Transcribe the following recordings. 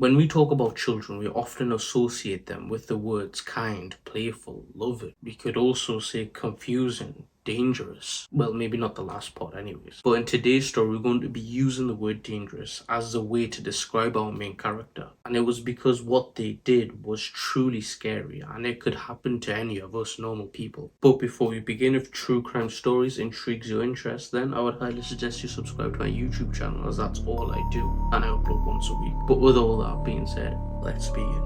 When we talk about children, we often associate them with the words kind, playful, loving. We could also say confusing, dangerous. Well, maybe not the last part, anyways. But in today's story, we're going to be using the word dangerous as a way to describe our main character. And it was because what they did was truly scary and it could happen to any of us normal people. But before we begin, if true crime stories intrigues your interest, then I would highly suggest you subscribe to my YouTube channel, as that's all I do and I upload once a week. But with all that being said, let's begin.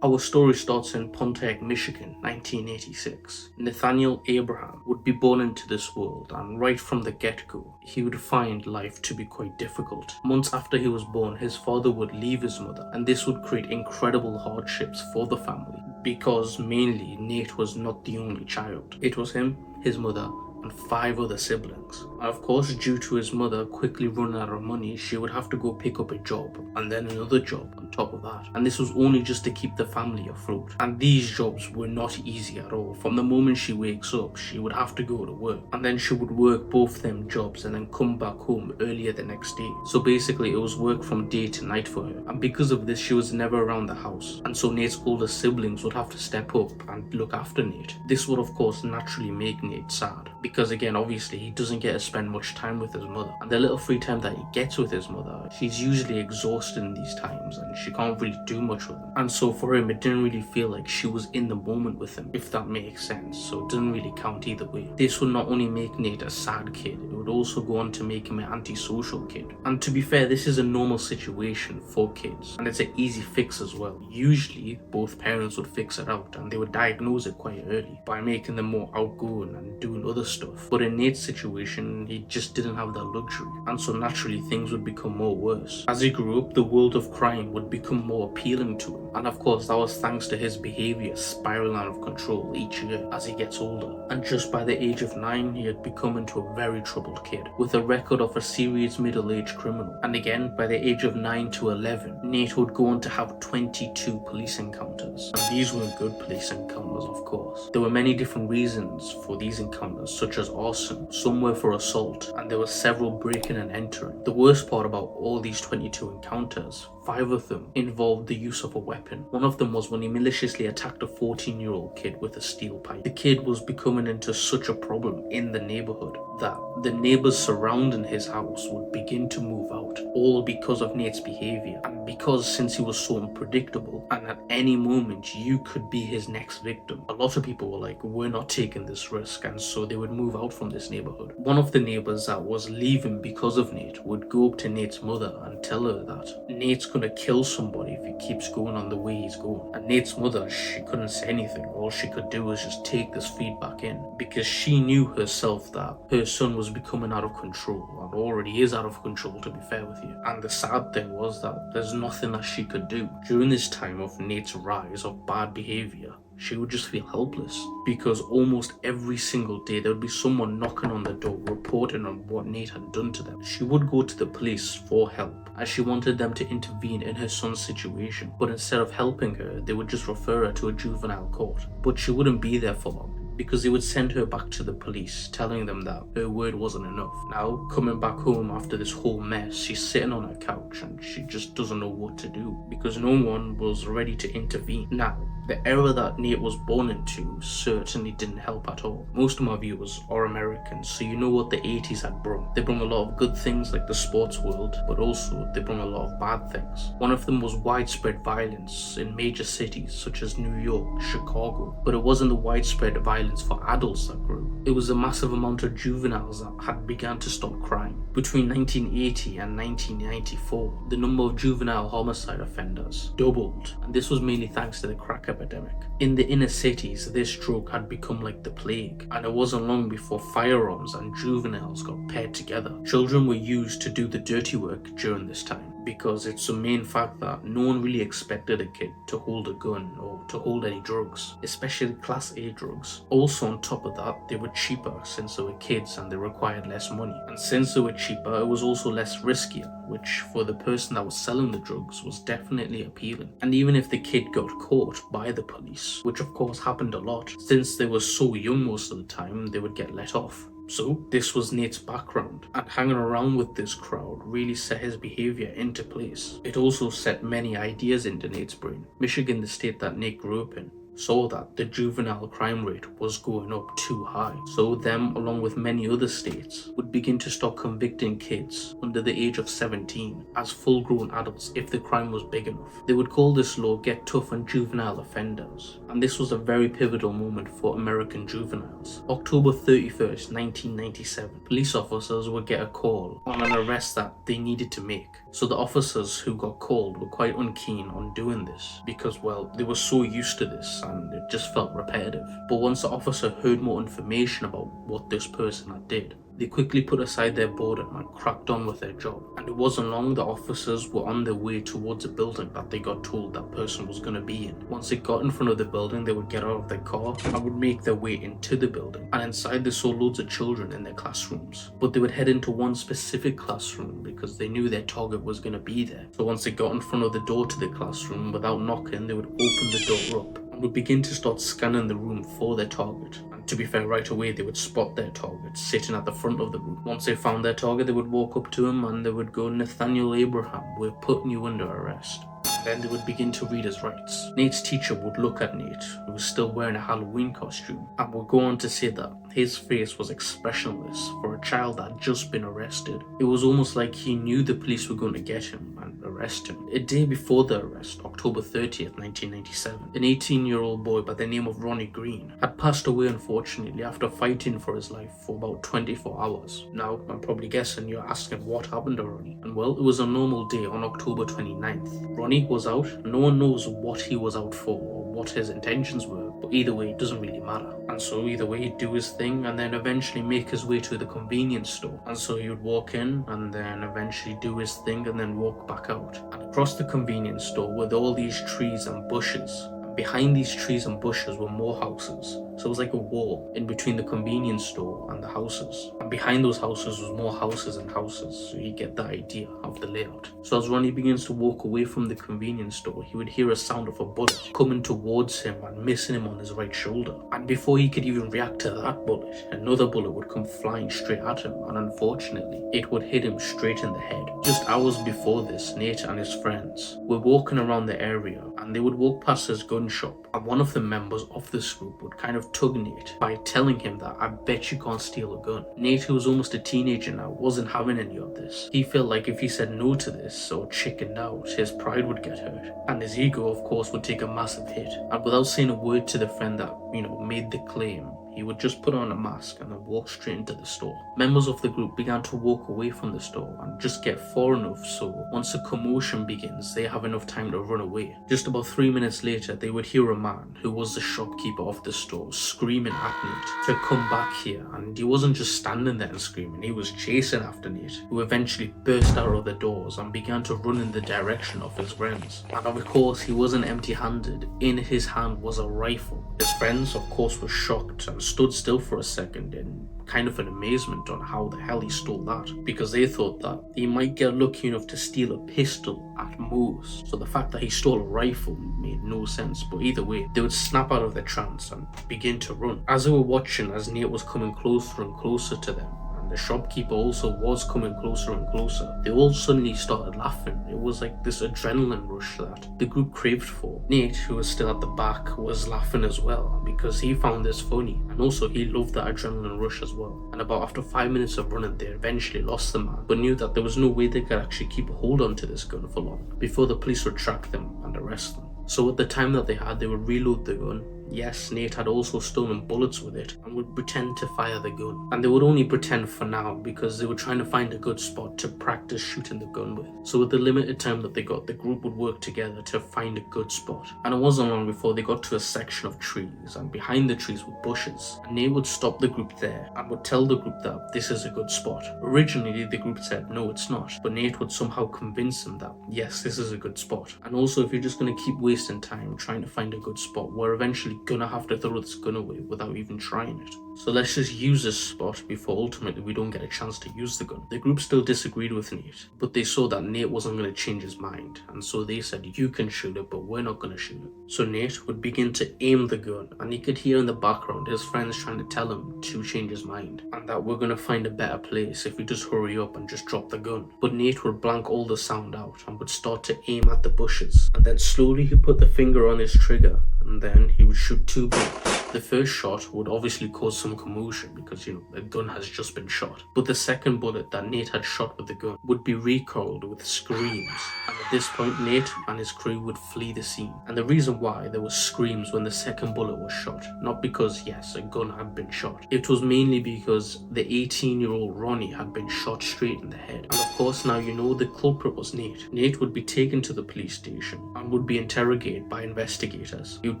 Our story starts in Pontiac, Michigan, 1986. Nathaniel Abraham would be born into this world, and right from the get-go, he would find life to be quite difficult. Months after he was born, his father would leave his mother, and this would create incredible hardships for the family, because mainly Nate was not the only child. It was him, his mother, and 5 other siblings. And of course, due to his mother quickly running out of money, she would have to go pick up a job and then another job on top of that. And this was only just to keep the family afloat. And these jobs were not easy at all. From the moment she wakes up, she would have to go to work. And then she would work both them jobs and then come back home earlier the next day. So basically, it was work from day to night for her. And because of this, she was never around the house. And so Nate's older siblings would have to step up and look after Nate. This would of course naturally make Nate sad, because again, obviously, he doesn't get to spend much time with his mother. And the little free time that he gets with his mother, she's usually exhausted in these times and she can't really do much with him. And so for him, it didn't really feel like she was in the moment with him, if that makes sense. So it didn't really count either way. This would not only make Nate a sad kid, it would also go on to make him an antisocial kid. And to be fair, this is a normal situation for kids, and it's an easy fix as well. Usually, both parents would fix it out and they would diagnose it quite early by making them more outgoing and doing other stuff. But in Nate's situation, he just didn't have that luxury, and so naturally things would become more worse. As he grew up, the world of crime would become more appealing to him, and of course that was thanks to his behaviour spiraling out of control each year as he gets older. And just by the age of 9, he had become into a very troubled kid, with a record of a serious middle-aged criminal. And again, by the age of 9 to 11, Nate would go on to have 22 police encounters. And these weren't good police encounters, of course. There were many different reasons for these encounters, such as arson, some were for assault, and there were several breaking and entering. The worst part about all these 22 encounters, 5 of them involved the use of a weapon. One of them was when he maliciously attacked a 14-year-old kid with a steel pipe. The kid was becoming into such a problem in the neighborhood that the neighbors surrounding his house would begin to move out, all because of Nate's behavior, and because since he was so unpredictable and at any moment you could be his next victim, a lot of people were like, we're not taking this risk, and so they would move out from this neighborhood. One of the neighbors that was leaving because of Nate would go up to Nate's mother and tell her that Nate's gonna kill somebody if he keeps going on the way he's going. And Nate's mother, she couldn't say anything. All she could do was just take this feedback in, because she knew herself that her son was becoming out of control, and already is out of control, to be fair with you. And the sad thing was that there's nothing that she could do. During this time of Nate's rise of bad behavior, she would just feel helpless, because almost every single day there would be someone knocking on the door reporting on what Nate had done to them. She would go to the police for help, as she wanted them to intervene in her son's situation, but instead of helping her, they would just refer her to a juvenile court. But she wouldn't be there for long, because they would send her back to the police, telling them that her word wasn't enough. Now, coming back home after this whole mess, she's sitting on her couch and she just doesn't know what to do, because no one was ready to intervene. Now, the era that Nate was born into certainly didn't help at all. Most of my viewers are Americans, so you know what the 80s had brought. They brought a lot of good things like the sports world, but also they brought a lot of bad things. One of them was widespread violence in major cities such as New York, Chicago, but it wasn't the widespread violence for adults that grew. It was a massive amount of juveniles that had begun to stop crime. Between 1980 and 1994, the number of juvenile homicide offenders doubled, and this was mainly thanks to the crack epidemic. In the inner cities, this drug had become like the plague, and it wasn't long before firearms and juveniles got paired together. Children were used to do the dirty work during this time, because it's a main fact that no one really expected a kid to hold a gun or to hold any drugs, especially Class A drugs. Also on top of that, they were cheaper since they were kids and they required less money. And since they were cheaper, it was also less riskier, which for the person that was selling the drugs was definitely appealing. And even if the kid got caught by the police, which of course happened a lot, since they were so young most of the time, they would get let off. So this was Nate's background, and hanging around with this crowd really set his behaviour into place. It also set many ideas into Nate's brain. Michigan, the state that Nate grew up in, saw that the juvenile crime rate was going up too high. So them, along with many other states, would begin to start convicting kids under the age of 17 as full-grown adults if the crime was big enough. They would call this law Get Tough on Juvenile Offenders, and this was a very pivotal moment for American juveniles. October 31st, 1997, police officers would get a call on an arrest that they needed to make. So the officers who got called were quite unkeen on doing this because, well, they were so used to this and it just felt repetitive. But once the officer heard more information about what this person had did, they quickly put aside their boredom and cracked on with their job. And it wasn't long the officers were on their way towards a building that they got told that person was going to be in. Once they got in front of the building, they would get out of their car and would make their way into the building. And inside they saw loads of children in their classrooms. But they would head into one specific classroom because they knew their target was going to be there. So once they got in front of the door to the classroom, without knocking, they would open the door up and would begin to start scanning the room for their target. And to be fair, right away they would spot their target sitting at the front of the room. Once they found their target, they would walk up to him and they would go, "Nathaniel Abraham, we're putting you under arrest." Then they would begin to read his rights. Nate's teacher would look at Nate, who was still wearing a Halloween costume, and would go on to say that his face was expressionless for a child that had just been arrested. It was almost like he knew the police were going to get him and arrest him. A day before the arrest, October 30th, 1997, an 18-year-old boy by the name of Ronnie Green had passed away unfortunately after fighting for his life for about 24 hours. Now, I'm probably guessing you're asking what happened to Ronnie. And well, it was a normal day on October 29th. Ronnie was out. No one knows what he was out for or what his intentions were, but either way, it doesn't really matter. And so either way, he'd do his thing and then eventually make his way to the convenience store. And so he would walk in and then eventually do his thing and then walk back out. And across the convenience store were all these trees and bushes. Behind these trees and bushes were more houses. So it was like a wall in between the convenience store and the houses. And behind those houses was more houses and houses. So you get the idea of the layout. So as Ronnie begins to walk away from the convenience store, he would hear a sound of a bullet coming towards him and missing him on his right shoulder. And before he could even react to that bullet, another bullet would come flying straight at him. And unfortunately, it would hit him straight in the head. Just hours before this, Nate and his friends were walking around the area and they would walk past his gun shop. And one of the members of this group would kind of tug Nate by telling him that, "I bet you can't steal a gun." Nate, who was almost a teenager now, wasn't having any of this. He felt like if he said no to this or chickened out, his pride would get hurt. And his ego, of course, would take a massive hit. And without saying a word to the friend that, made the claim, he would just put on a mask and then walk straight into the store. Members of the group began to walk away from the store and just get far enough so once a commotion begins, they have enough time to run away. Just about 3 minutes later, they would hear a man who was the shopkeeper of the store screaming at Nate to come back here. And he wasn't just standing there and screaming, he was chasing after Nate, who eventually burst out of the doors and began to run in the direction of his friends. And of course, he wasn't empty-handed. In his hand was a rifle. His friends, of course, were shocked and stood still for a second in kind of an amazement on how the hell he stole that, because they thought that he might get lucky enough to steal a pistol at most. So the fact that he stole a rifle made no sense, but either way, they would snap out of their trance and begin to run. As they were watching as Nate was coming closer and closer to them, the shopkeeper also was coming closer and closer, they all suddenly started laughing. It was like this adrenaline rush that the group craved for. Nate, who was still at the back, was laughing as well because he found this funny, and also he loved that adrenaline rush as well. And about after 5 minutes of running, they eventually lost the man, but knew that there was no way they could actually keep a hold onto this gun for long before the police would track them and arrest them. So at the time that they had, they would reload the gun. Yes, Nate had also stolen bullets with it and would pretend to fire the gun. And they would only pretend for now because they were trying to find a good spot to practice shooting the gun with. So with the limited time that they got, the group would work together to find a good spot. And it wasn't long before they got to a section of trees, and behind the trees were bushes. And Nate would stop the group there and would tell the group that this is a good spot. Originally, the group said, no, it's not. But Nate would somehow convince them that, yes, this is a good spot. And also, if you're just going to keep wasting time trying to find a good spot, we're eventually gonna have to throw this gun away without even trying it. So let's just use this spot before ultimately we don't get a chance to use the gun. The group still disagreed with Nate, but they saw that Nate wasn't going to change his mind, and so they said, you can shoot it, but we're not going to shoot it. So Nate would begin to aim the gun, and he could hear in the background his friends trying to tell him to change his mind, and that we're going to find a better place if we just hurry up and just drop the gun. But Nate would blank all the sound out and would start to aim at the bushes, and then slowly he put the finger on his trigger, and then he would shoot 2 bullets. The first shot would obviously cause some commotion because, a gun has just been shot. But the second bullet that Nate had shot with the gun would be recoiled with screams. And at this point, Nate and his crew would flee the scene. And the reason why there were screams when the second bullet was shot, not because, yes, a gun had been shot. It was mainly because the 18-year-old Ronnie had been shot straight in the head. And of course, now you know the culprit was Nate. Nate would be taken to the police station and would be interrogated by investigators. He would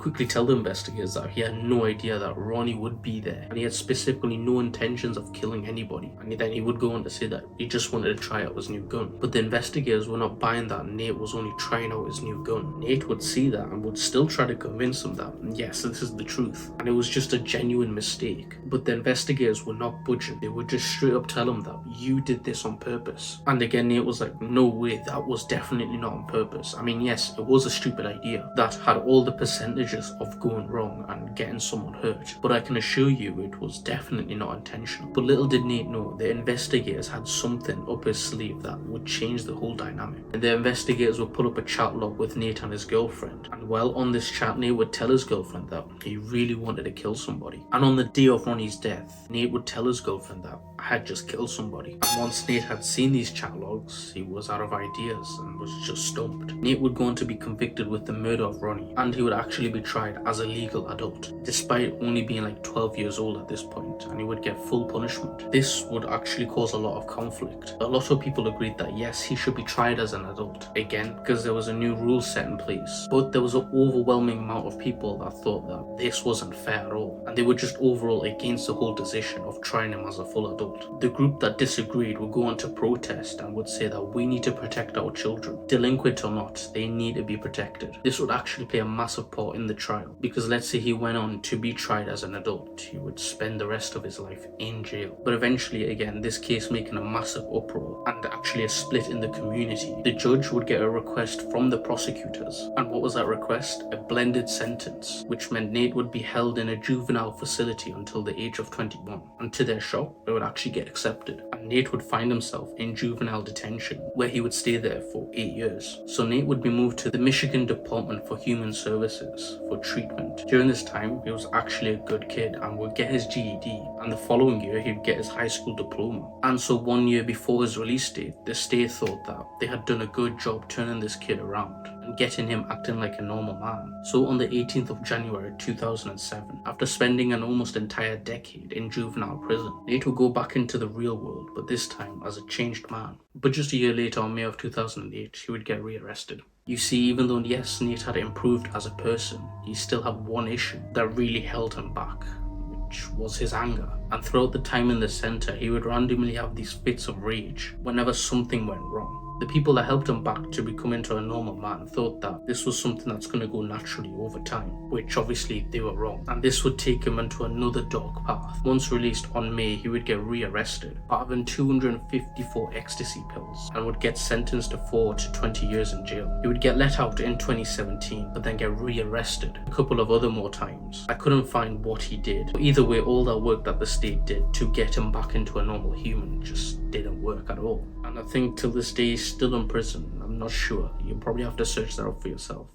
quickly tell the investigators that he had no idea that Ronnie would be there, and he had specifically no intentions of killing anybody. And then he would go on to say that he just wanted to try out his new gun. But the investigators were not buying that Nate was only trying out his new gun. Nate would see that and would still try to convince him that, yes, this is the truth, and it was just a genuine mistake. But the investigators were not budging. They would just straight up tell him that you did this on purpose. And again, Nate was like, no way, that was definitely not on purpose. I mean, yes, it was a stupid idea that had all the percentages of going wrong and getting someone hurt, but I can assure you it was definitely not intentional. But little did Nate know the investigators had something up his sleeve that would change the whole dynamic. And the investigators would put up a chat log with Nate and his girlfriend, and while on this chat, Nate would tell his girlfriend that he really wanted to kill somebody. And on the day of Ronnie's death, Nate would tell his girlfriend that I had just killed somebody. And once Nate had seen these chat logs, he was out of ideas and was just stumped. Nate would go on to be convicted with the murder of Ronnie, and he would actually be tried as a legal adult, despite only being like 12 years old at this point, and he would get full punishment. This would actually cause a lot of conflict. A lot of people agreed that yes, he should be tried as an adult, again, because there was a new rule set in place, but there was an overwhelming amount of people that thought that this wasn't fair at all, and they were just overall against the whole decision of trying him as a full adult. The group that disagreed would go on to protest and would say that we need to protect our children. Delinquent or not, they need to be protected. This would actually play a massive part in the trial, because let's say he went on to be tried as an adult, he would spend the rest of his life in jail. But eventually, again, this case making a massive uproar and actually a split in the community, the judge would get a request from the prosecutors. And what was that request? A blended sentence, which meant Nate would be held in a juvenile facility until the age of 21. And to their shock, it would actually get accepted, and Nate would find himself in juvenile detention, where he would stay there for 8 years. So Nate would be moved to the Michigan Department for Human Services for treatment. During this time, he was actually a good kid and would get his GED, and the following year he'd get his high school diploma. And so 1 year before his release date, the state thought that they had done a good job turning this kid around and getting him acting like a normal man. So on the 18th of January 2007, after spending an almost entire decade in juvenile prison, Nate would go back into the real world, but this time as a changed man. But just a year later, on May of 2008, he would get rearrested. You see, even though yes, Nate had improved as a person, he still had one issue that really held him back, which was his anger. And throughout the time in the center, he would randomly have these fits of rage whenever something went wrong. The people that helped him back to become into a normal man thought that this was something that's going to go naturally over time, which obviously they were wrong, and this would take him into another dark path. Once released on May, he would get rearrested for having 254 ecstasy pills and would get sentenced to 4 to 20 years in jail. He would get let out in 2017, but then get rearrested a couple of other more times. I couldn't find what he did, but either way, all that work that the state did to get him back into a normal human just didn't work at all. And I think till this day he's still in prison. I'm not sure. You'll probably have to search that up for yourself.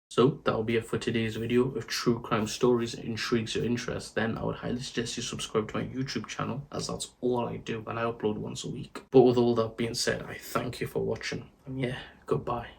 So that'll be it for today's video. If true crime stories intrigues your interest, then I would highly suggest you subscribe to my YouTube channel, as that's all I do and I upload once a week. But with all that being said, I thank you for watching, and yeah, goodbye.